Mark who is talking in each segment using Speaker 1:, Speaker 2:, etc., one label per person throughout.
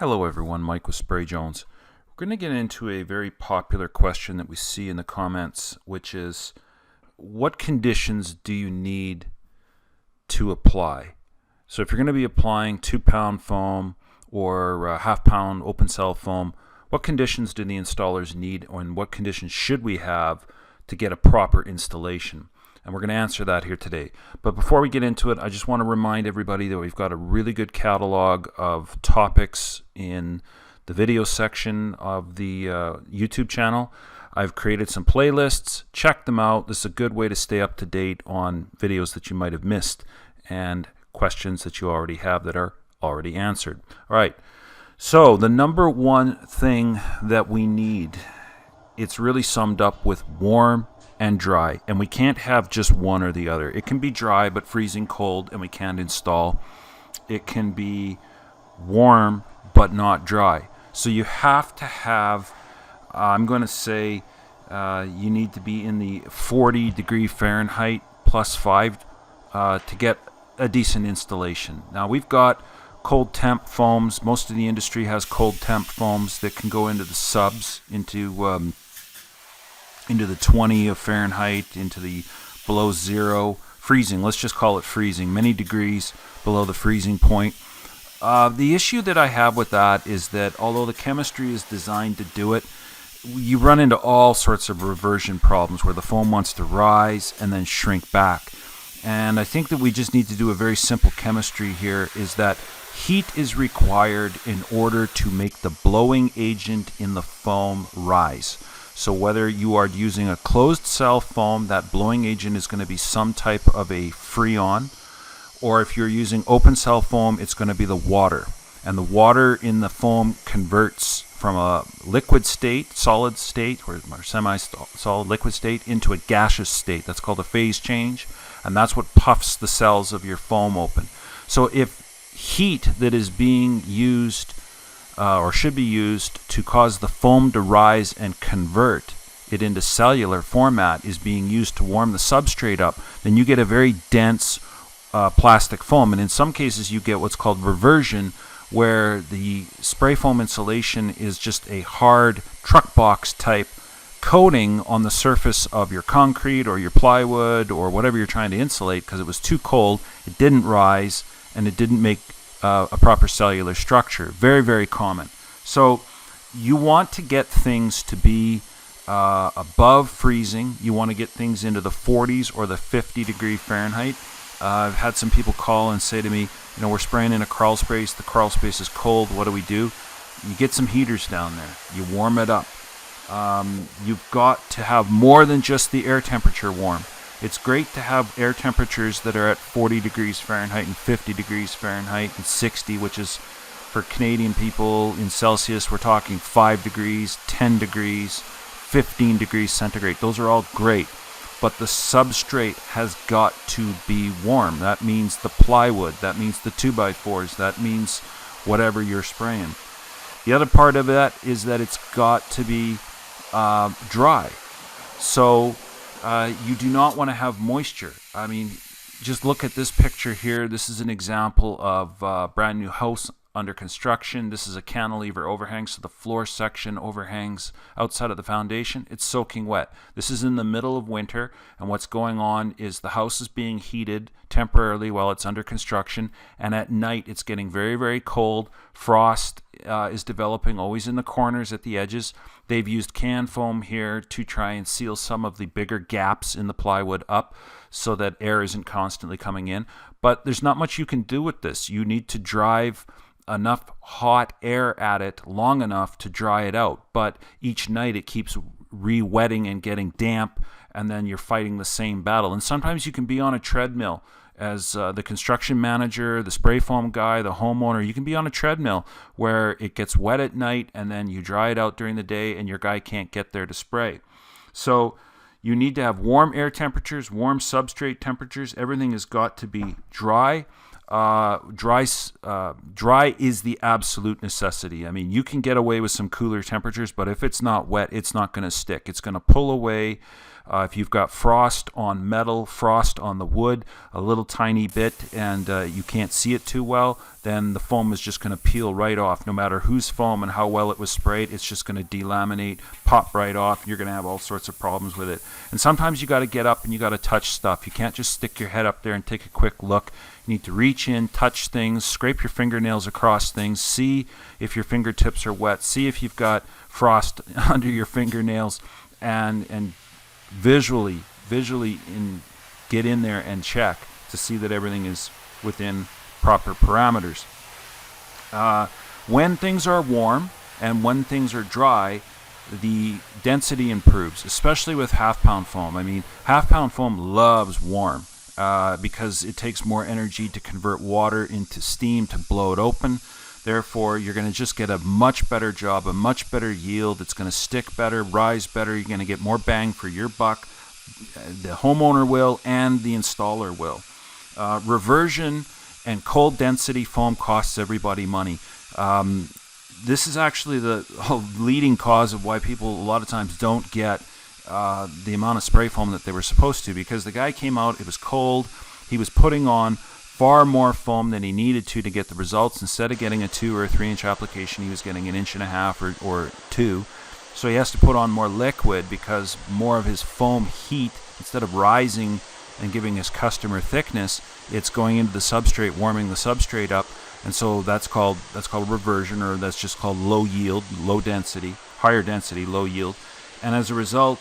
Speaker 1: Hello everyone, Mike with Spray Jones. We're going to get into a very popular question that we see in the comments, which is, what conditions do you need to apply? So if you're going to be applying 2-pound foam or half-pound open cell foam, what conditions do the installers need, and what conditions should we have to get a proper installation? And we're going to answer that here today. But before we get into it, I just want to remind everybody that we've got a really good catalog of topics in the video section of the YouTube channel. I've created some playlists. Check them out. This is a good way to stay up to date on videos that you might have missed and questions that you already have that are already answered. All right. So the number one thing that we need, it's really summed up with warm and dry, and we can't have just one or the other. It can be dry but freezing cold and we can't install. It can be warm but not dry. So you have to have, I'm going to say you need to be in the 40 degree Fahrenheit plus 5 to get a decent installation. Now we've got cold temp foams. Most of the industry has cold temp foams that can go into the subs, into the 20 of Fahrenheit, into the below zero, freezing, let's just call it freezing, many degrees below the freezing point. The issue that I have with that is that although the chemistry is designed to do it, you run into all sorts of reversion problems where the foam wants to rise and then shrink back. And I think that we just need to do a very simple chemistry here, is that heat is required in order to make the blowing agent in the foam rise. So whether you are using a closed cell foam, that blowing agent is going to be some type of a freon, or if you're using open cell foam, it's going to be the water. And the water in the foam converts from a liquid state, solid state, or semi-solid liquid state, into a gaseous state. That's called a phase change, and that's what puffs the cells of your foam open. So if heat that is being used or should be used to cause the foam to rise and convert it into cellular format is being used to warm the substrate up, then you get a very dense plastic foam. And in some cases you get what's called reversion, where the spray foam insulation is just a hard truck box type coating on the surface of your concrete or your plywood or whatever you're trying to insulate, because it was too cold, it didn't rise, and it didn't make a proper cellular structure. Very, very common. So you want to get things to be above freezing. You want to get things into the 40s or the 50 degree Fahrenheit. I've had some people call and say to me, we're spraying in a crawl space. The crawl space is cold. What do? You get some heaters down there. You warm it up. You've got to have more than just the air temperature warm. It's great to have air temperatures that are at 40 degrees Fahrenheit and 50 degrees Fahrenheit and 60, which is, for Canadian people in Celsius, we're talking 5 degrees, 10 degrees, 15 degrees centigrade. Those are all great. But the substrate has got to be warm. That means the plywood. That means the 2x4s. That means whatever you're spraying. The other part of that is that it's got to be dry. So you do not want to have moisture. I mean, just look at this picture here. This is an example of a brand new house under construction. This is a cantilever overhang, so the floor section overhangs outside of the foundation. It's soaking wet. This is in the middle of winter, and what's going on is the house is being heated temporarily while it's under construction, and at night it's getting very, very cold. Frost is developing always in the corners at the edges. They've used can foam here to try and seal some of the bigger gaps in the plywood up so that air isn't constantly coming in. But there's not much you can do with this. You need to drive enough hot air at it long enough to dry it out. But each night it keeps re-wetting and getting damp, and then you're fighting the same battle. And sometimes you can be on a treadmill. As the construction manager, the spray foam guy, the homeowner, you can be on a treadmill where it gets wet at night and then you dry it out during the day and your guy can't get there to spray. So you need to have warm air temperatures, warm substrate temperatures. Everything has got to be dry. Dry is the absolute necessity. I mean, you can get away with some cooler temperatures, but if it's not wet, it's not going to stick. It's going to pull away. If you've got frost on metal, frost on the wood, a little tiny bit, and you can't see it too well, then the foam is just going to peel right off. No matter whose foam and how well it was sprayed, it's just going to delaminate, pop right off. You're going to have all sorts of problems with it. And sometimes you got to get up and you got to touch stuff. You can't just stick your head up there and take a quick look. You need to reach in, touch things, scrape your fingernails across things, see if your fingertips are wet, see if you've got frost under your fingernails, and visually get in there and check to see that everything is within proper parameters. When things are warm and when things are dry, the density improves, especially with half-pound foam. I mean, half-pound foam loves warm because it takes more energy to convert water into steam to blow it open. Therefore, you're going to just get a much better job, a much better yield. It's going to stick better, rise better. You're going to get more bang for your buck. The homeowner will and the installer will. Reversion and cold density foam costs everybody money. This is actually the leading cause of why people a lot of times don't get the amount of spray foam that they were supposed to, because the guy came out, it was cold, he was putting on far more foam than he needed to get the results. Instead of getting a 2 or 3 inch application, he was getting an 1.5 inch or 2. So he has to put on more liquid because more of his foam heat, instead of rising and giving his customer thickness, it's going into the substrate, warming the substrate up. And so that's called reversion, or that's just called low yield, low density, higher density, low yield. And as a result,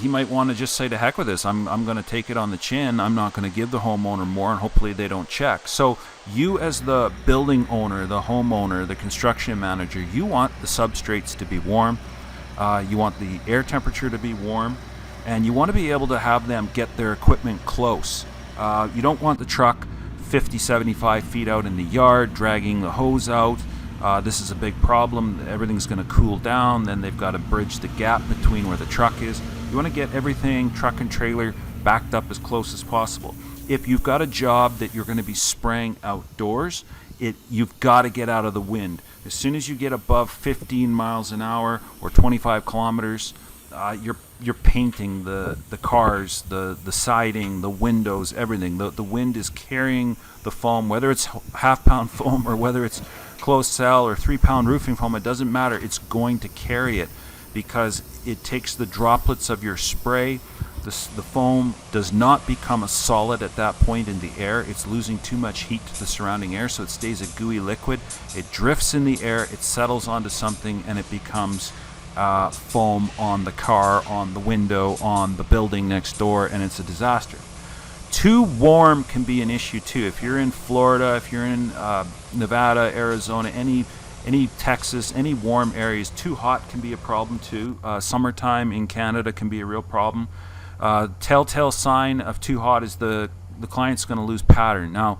Speaker 1: he might want to just say, to heck with this. I'm going to take it on the chin. I'm not going to give the homeowner more, and hopefully they don't check. So you, as the building owner, the homeowner, the construction manager, you want the substrates to be warm. You want the air temperature to be warm, and you want to be able to have them get their equipment close. You don't want the truck 50, 75 feet out in the yard dragging the hose out. This is a big problem. Everything's going to cool down. Then they've got to bridge the gap between where the truck is. You want to get everything, truck and trailer, backed up as close as possible. If you've got a job that you're going to be spraying outdoors, you've got to get out of the wind. As soon as you get above 15 miles an hour or 25 kilometers, you're painting the cars, the siding, the windows, everything. The wind is carrying the foam, whether it's half-pound foam or whether it's closed cell or 3-pound roofing foam. It doesn't matter. It's going to carry it because it takes the droplets of your spray. The foam does not become a solid at that point in the air. It's losing too much heat to the surrounding air, so it stays a gooey liquid. It drifts in the air, it settles onto something, and it becomes foam on the car, on the window, on the building next door, and it's a disaster. Too warm can be an issue too. If you're in Florida, if you're in Nevada, Arizona, any Texas, any warm areas, too hot can be a problem too. Summertime in Canada can be a real problem. Telltale sign of too hot is the client's going to lose pattern. Now,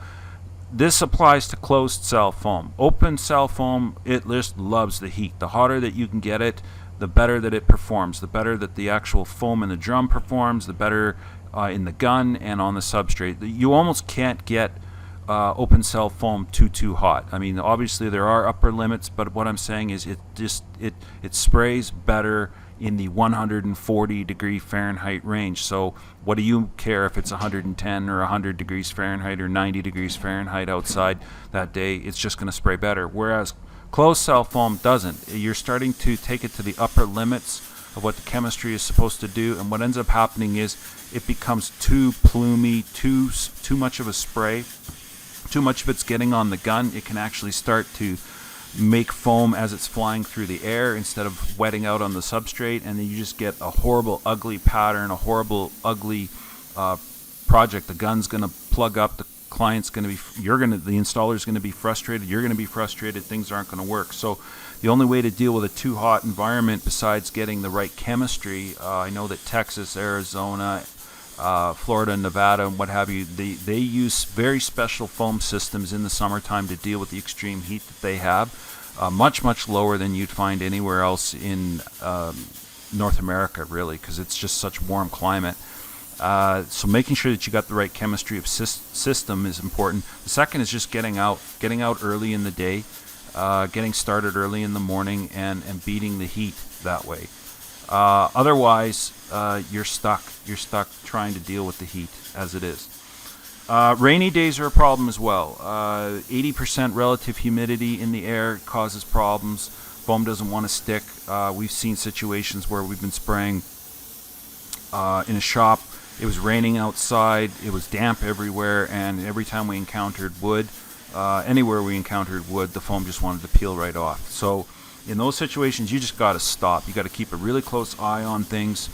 Speaker 1: this applies to closed cell foam. Open cell foam, it just loves the heat. The hotter that you can get it, the better that it performs. The better that the actual foam in the drum performs, the better in the gun and on the substrate. You almost can't get open cell foam too hot. I mean, obviously there are upper limits, but what I'm saying is it sprays better in the 140 degree Fahrenheit range. So what do you care if it's 110 or 100 degrees Fahrenheit or 90 degrees Fahrenheit outside that day? It's just going to spray better. Whereas closed cell foam doesn't. You're starting to take it to the upper limits of what the chemistry is supposed to do, and what ends up happening is it becomes too plumy, too much of a spray, too much of it's getting on the gun. It can actually start to make foam as it's flying through the air instead of wetting out on the substrate, and then you just get a horrible, ugly pattern, a horrible, ugly project. The gun's going to plug up. The client's going to be, the installer's going to be frustrated. You're going to be frustrated. Things aren't going to work. So the only way to deal with a too hot environment, besides getting the right chemistry, I know that Texas, Arizona, Florida, Nevada, and what have you, they use very special foam systems in the summertime to deal with the extreme heat that they have, much lower than you'd find anywhere else in North America, really, because it's just such warm climate. So making sure that you got the right chemistry of system is important. The second is just getting out early in the day, getting started early in the morning, and beating the heat that way. Otherwise, you're stuck. You're stuck trying to deal with the heat as it is. Rainy days are a problem as well. 80% relative humidity in the air causes problems. Foam doesn't want to stick. We've seen situations where we've been spraying in a shop. It was raining outside. It was damp everywhere, and every time we encountered wood, anywhere we encountered wood, the foam just wanted to peel right off. So in those situations, you just got to stop. You got to keep a really close eye on things.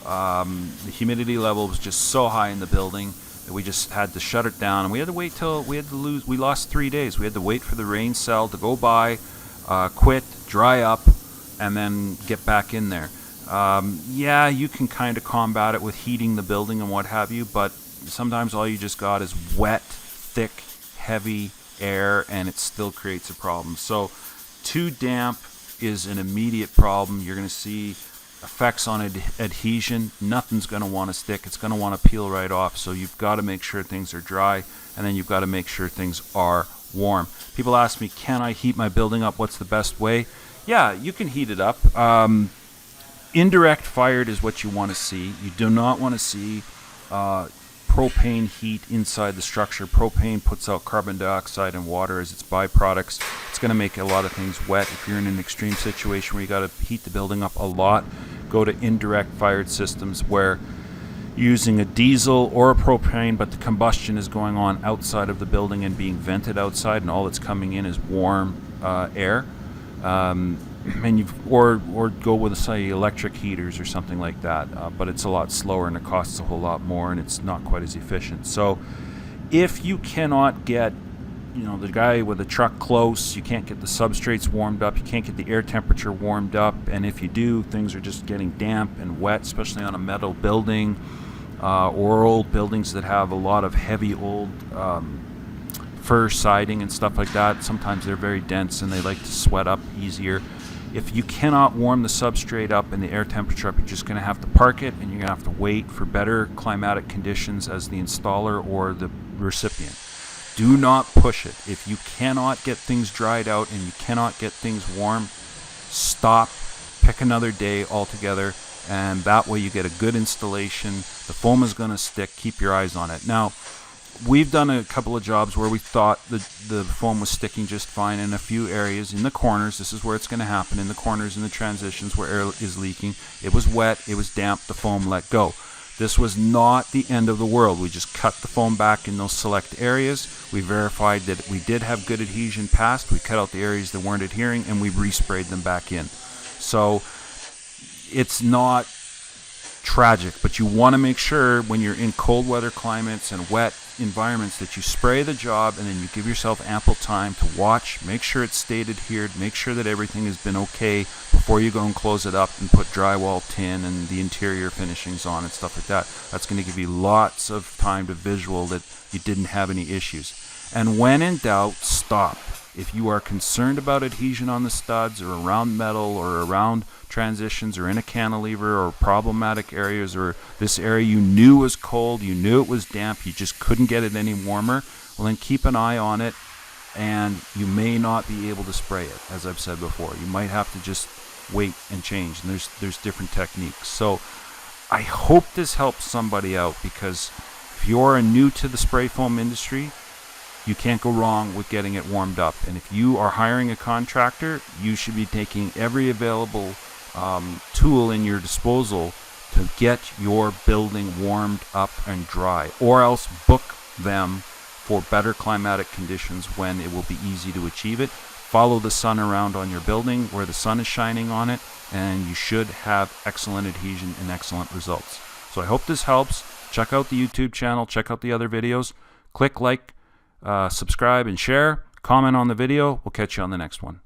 Speaker 1: The humidity level was just so high in the building that we just had to shut it down, and we had to wait till we lost 3 days. We had to wait for the rain cell to go by, quit, dry up, and then get back in there. Yeah, you can kind of combat it with heating the building and what have you, but sometimes all you just got is wet, thick, heavy air, and it still creates a problem. So too damp is an immediate problem. You're going to see effects on adhesion. Nothing's going to want to stick. It's going to want to peel right off. So you've got to make sure things are dry, and then you've got to make sure things are warm. People ask me, can I heat my building up? What's the best way? Yeah, you can heat it up. Indirect fired is what you want to see. You do not want to see propane heat inside the structure. Propane puts out carbon dioxide and water as its byproducts. It's going to make a lot of things wet. If you're in an extreme situation where you got to heat the building up a lot, go to indirect fired systems where you're using a diesel or a propane, but the combustion is going on outside of the building and being vented outside, and all that's coming in is warm air. And or go with say electric heaters or something like that, but it's a lot slower and it costs a whole lot more, and it's not quite as efficient. So if you cannot get the guy with the truck close, you can't get the substrates warmed up, you can't get the air temperature warmed up, and if you do, things are just getting damp and wet, especially on a metal building or old buildings that have a lot of heavy old fir siding and stuff like that. Sometimes they're very dense and they like to sweat up easier. If you cannot warm the substrate up and the air temperature up, you're just going to have to park it, and you're going to have to wait for better climatic conditions as the installer or the recipient. Do not push it. If you cannot get things dried out and you cannot get things warm, stop, pick another day altogether, and that way you get a good installation. The foam is going to stick. Keep your eyes on it. Now, we've done a couple of jobs where we thought the foam was sticking just fine in a few areas. In the corners, this is where it's going to happen, in the corners, in the transitions where air is leaking. It was wet, it was damp, the foam let go. This was not the end of the world. We just cut the foam back in those select areas. We verified that we did have good adhesion past. We cut out the areas that weren't adhering, and we resprayed them back in. So it's not tragic, but you want to make sure when you're in cold weather climates and wet environments that you spray the job, and then you give yourself ample time to watch, make sure it's stayed adhered, make sure that everything has been okay before you go and close it up and put drywall tin and the interior finishings on and stuff like that. That's going to give you lots of time to visual that you didn't have any issues. And when in doubt, stop. If you are concerned about adhesion on the studs or around metal or around transitions or in a cantilever or problematic areas, or this area you knew was cold, you knew it was damp, you just couldn't get it any warmer, well then keep an eye on it, and you may not be able to spray it. As I've said before, you might have to just wait and change, and there's different techniques. So I hope this helps somebody out, because if you're new to the spray foam industry, you can't go wrong with getting it warmed up. And if you are hiring a contractor, you should be taking every available tool in your disposal to get your building warmed up and dry, or else book them for better climatic conditions when it will be easy to achieve it. Follow the sun around on your building where the sun is shining on it, and you should have excellent adhesion and excellent results. So I hope this helps. Check out the YouTube channel, check out the other videos, click like, subscribe and share, comment on the video. We'll catch you on the next one.